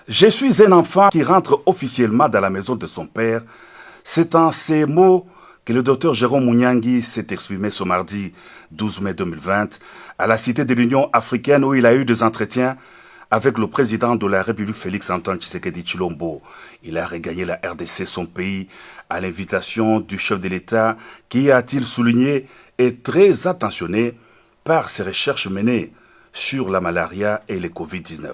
Je suis un enfant qui rentre officiellement dans la maison de son père. C'est en ces mots que le docteur Jérôme Mouniangui s'est exprimé ce mardi 12 mai 2020 à la Cité de l'Union africaine où il a eu des entretiens avec le président de la République Félix-Antoine Tshisekedi Tshilombo. Il a regagné la RDC, son pays, à l'invitation du chef de l'État qui, a-t-il souligné, est très attentionné par ses recherches menées sur la malaria et le Covid-19.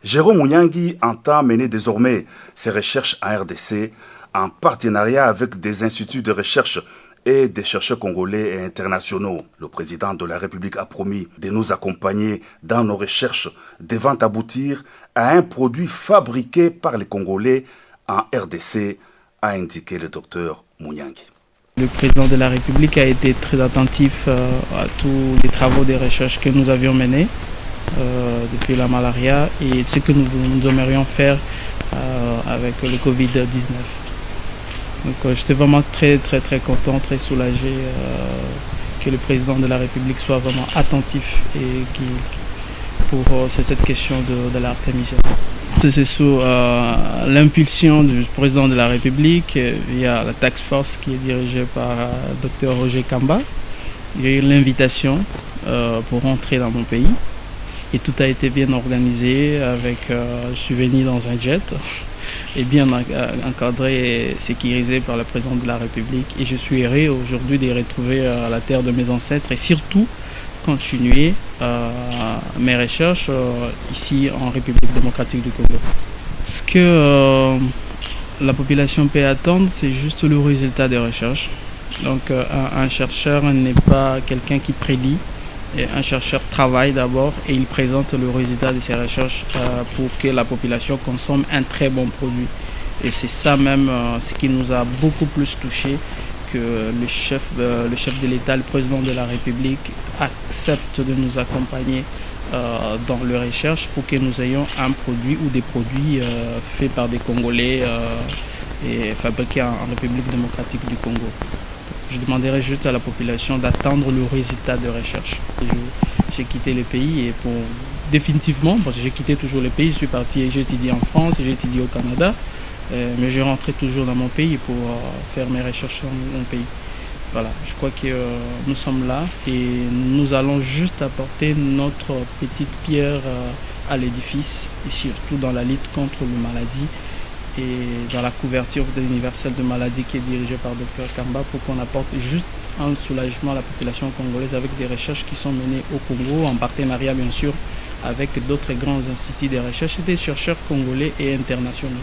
Jérôme Mouniangui entend mener désormais ses recherches en RDC en partenariat avec des instituts de recherche et des chercheurs congolais et internationaux. Le président de la République a promis de nous accompagner dans nos recherches devant aboutir à un produit fabriqué par les Congolais en RDC, a indiqué le docteur Mouniangui. Le président de la République a été très attentif à tous les travaux de recherche que nous avions menés depuis la malaria et ce que nous aimerions faire avec le Covid-19. Donc j'étais vraiment très content, très soulagé que le président de la République soit vraiment attentif et pour cette question de l'artémisia. C'est sous l'impulsion du président de la République via la task force qui est dirigée par Dr Roger Kamba. Il y a eu l'invitation pour rentrer dans mon pays et tout a été bien organisé. Je suis venu dans un jet et bien encadré et sécurisé par le président de la République. Et je suis heureux aujourd'hui de retrouver la terre de mes ancêtres et surtout continuer mes recherches ici en République démocratique du Congo. Ce que la population peut attendre, c'est juste le résultat des recherches. Donc un chercheur n'est pas quelqu'un qui prédit. Et un chercheur travaille d'abord et il présente le résultat de ses recherches pour que la population consomme un très bon produit. Et c'est ça même ce qui nous a beaucoup plus touché, que le chef de l'État, le président de la République, accepte de nous accompagner dans les recherches pour que nous ayons un produit ou des produits faits par des Congolais et fabriqués en République démocratique du Congo. Je demanderai juste à la population d'attendre le résultat de recherche. J'ai quitté le pays et définitivement, parce que j'ai quitté toujours le pays, je suis parti et j'ai étudié en France, j'ai étudié au Canada, mais je rentrais toujours dans mon pays pour faire mes recherches dans mon pays. Voilà, je crois que nous sommes là et nous allons juste apporter notre petite pierre à l'édifice et surtout dans la lutte contre les maladies et dans la couverture universelle de maladies qui est dirigée par Dr Kamba pour qu'on apporte juste un soulagement à la population congolaise avec des recherches qui sont menées au Congo en partenariat bien sûr avec d'autres grands instituts de recherche et des chercheurs congolais et internationaux.